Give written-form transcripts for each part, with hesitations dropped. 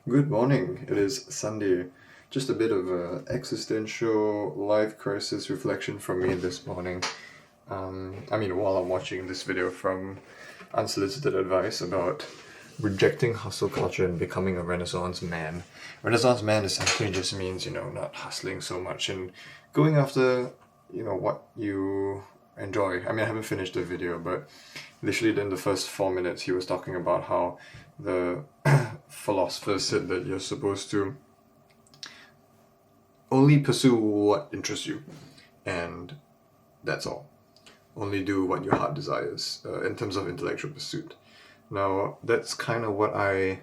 Good morning. It is Sunday. Just a bit of a existential life crisis reflection from me this morning. While I'm watching this video from unsolicited advice about rejecting hustle culture and becoming a Renaissance man. Renaissance man essentially just means, not hustling so much and going after, what you enjoy. I haven't finished the video, but literally in the first 4 minutes he was talking about how the philosopher said that you're supposed to only pursue what interests you, and that's all. Only do what your heart desires in terms of intellectual pursuit. Now, that's kind of what I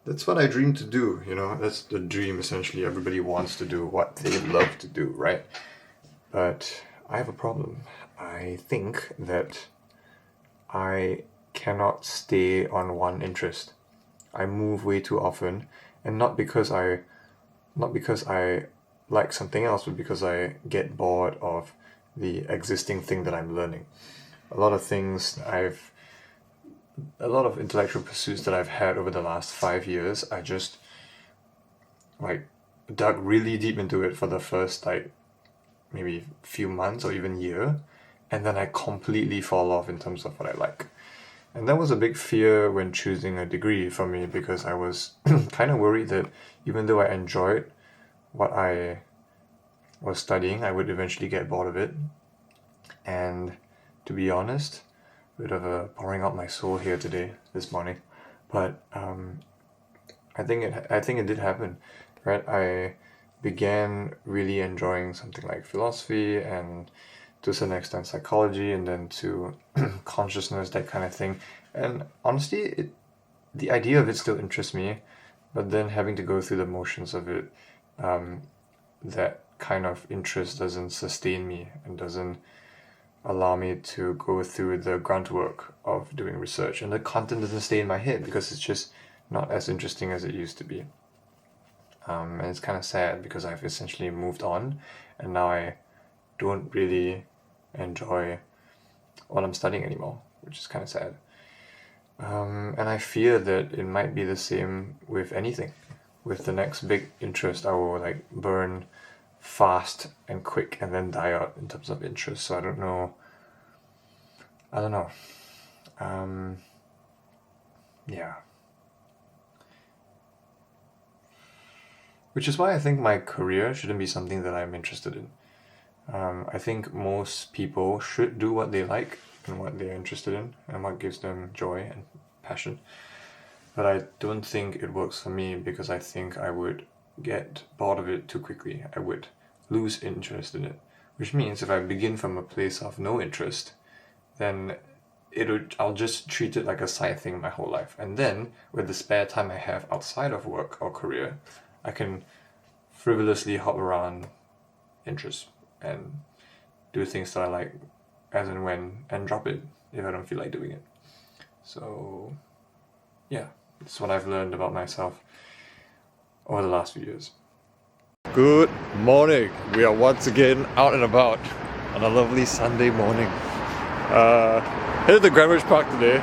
dream to do, that's the dream essentially. Everybody wants to do what they love to do, right? But I have a problem. I think that I cannot stay on one interest. I move way too often, and not because I like something else, but because I get bored of the existing thing that I'm learning. A lot of intellectual pursuits that I've had over the last 5 years, I just dug really deep into it for the first maybe few months or even year, and then I completely fall off in terms of what I like. And that was a big fear when choosing a degree for me, because I was kind of worried that even though I enjoyed what I was studying, I would eventually get bored of it. And to be honest, a bit of a pouring out my soul here this morning, but I think it did happen, right? I began really enjoying something like philosophy and to a certain extent psychology, and then to consciousness, that kind of thing. And honestly, the idea of it still interests me, but then having to go through the motions of it, that kind of interest doesn't sustain me and doesn't allow me to go through the grunt work of doing research, and the content doesn't stay in my head because it's just not as interesting as it used to be. And it's kind of sad because I've essentially moved on, and now I don't really enjoy what I'm studying anymore, which is kind of sad. And I fear that it might be the same with anything. With the next big interest, I will burn fast and quick and then die out in terms of interest. So I don't know. Yeah. Which is why I think my career shouldn't be something that I'm interested in. I think most people should do what they like and what they're interested in and what gives them joy and passion. But I don't think it works for me, because I think I would get bored of it too quickly. I would lose interest in it. Which means if I begin from a place of no interest, then I'll just treat it like a side thing my whole life. And then, with the spare time I have outside of work or career, I can frivolously hop around interests and do things that I like as and when, and drop it if I don't feel like doing it. So yeah, that's what I've learned about myself over the last few years. Good morning. We are once again out and about on a lovely Sunday morning. Headed to Greenwich Park today.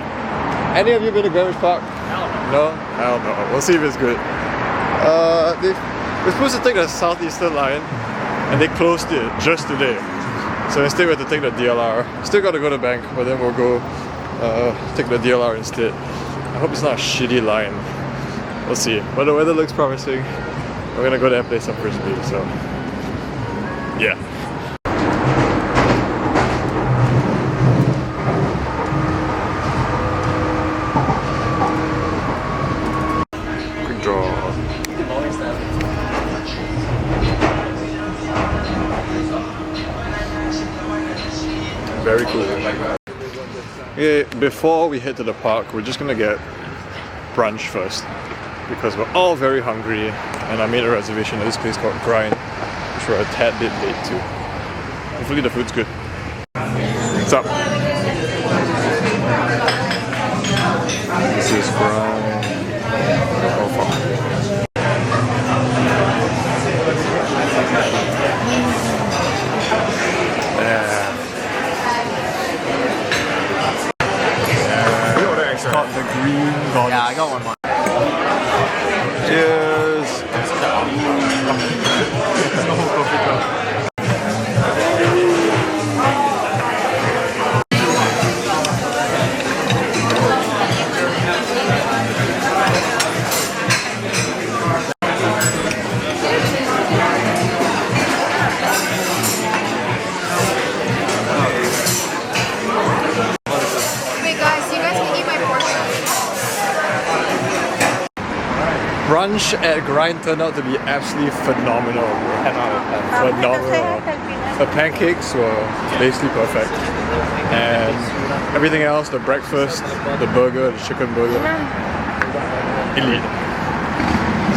Any of you been to Greenwich Park? No? Hell no. We'll see if it's good. We're supposed to take the Southeastern line, and they closed it just today. So instead we have to take the DLR. Still got to go to the bank, but then we'll go take the DLR instead. I hope it's not a shitty line. We'll see. But the weather looks promising. We're gonna go there and play some frisbee, so yeah. Quick draw. Very cool. Okay, before we head to the park, we're just gonna get brunch first, because we're all very hungry, and I made a reservation at this place called Grind, which we're a tad bit late to. Hopefully the food's good. What's up? This is Grind. Oh fuck. Got the green. Yeah, I got one more. Cheers! Wait guys, you guys can eat my portion. Brunch at Grind turned out to be absolutely phenomenal. 10 out of 10. Phenomenal. The pancakes were basically perfect. And everything else, the breakfast, the burger, the chicken burger, elite.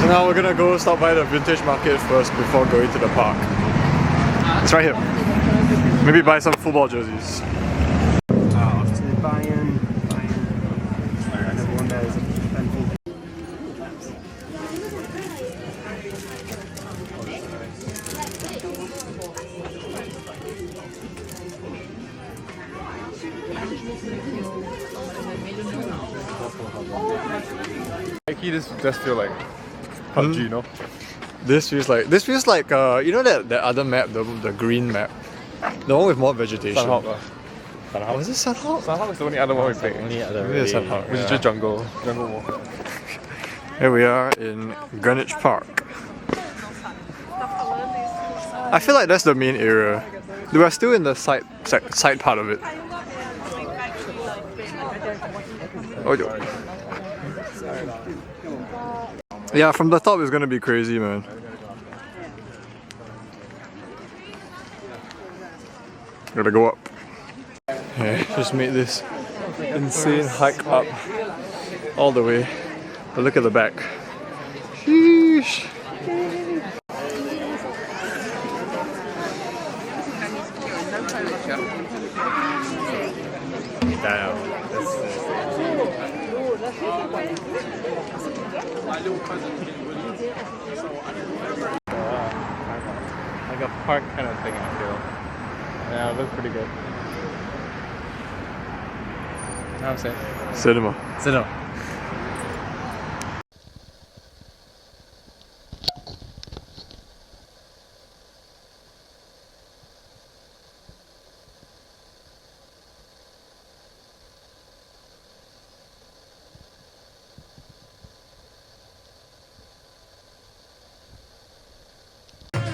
So now we're gonna go stop by the vintage market first before going to the park. It's right here. Maybe buy some football jerseys. This just feel like PUBG, you know? This feels like you know that other map, the green map, the one with more vegetation. Sunhawk. Was it Sunhawk? Sunhawk is the only other one we played. Only other Maybe it's Sunhawk. Which is just jungle walk. Here we are in Greenwich Park. I feel like that's the main area. We are still in the side part of it. Oh, yo. Yeah, from the top it's gonna be crazy, man. Gotta go up. Yeah, just made this insane hike up all the way. But look at the back. Sheesh. Like a park kind of thing, I feel. Yeah, it looks pretty good. Now I'm saying. Cinema.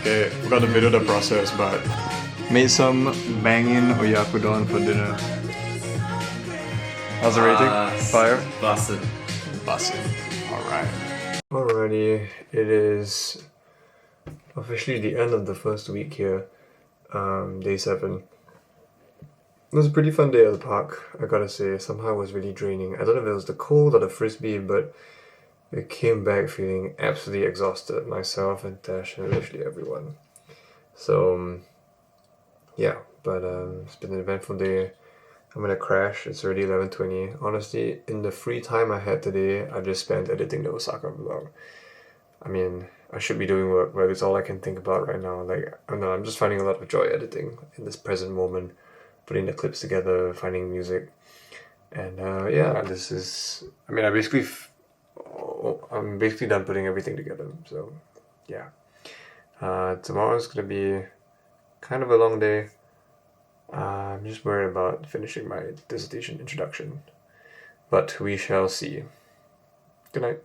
Okay, we got the middle of the process, but made some banging oyakodon for dinner. How's the rating? Fire? Busted. Busted. Alright. Alrighty, it is officially the end of the first week here, day 7. It was a pretty fun day at the park, I gotta say. Somehow it was really draining. I don't know if it was the cold or the frisbee, but I came back feeling absolutely exhausted, myself and Tash and literally everyone. So, yeah, but it's been an eventful day. I'm gonna crash, it's already 11:20. Honestly, in the free time I had today, I just spent editing the Osaka vlog. I mean, I should be doing work, but it's all I can think about right now. Like, I don't know, I'm just finding a lot of joy editing in this present moment, putting the clips together, finding music. And yeah, this is, I mean, I'm basically done putting everything together, so yeah. Tomorrow's gonna be kind of a long day. I'm just worried about finishing my dissertation introduction, but we shall see. Good night.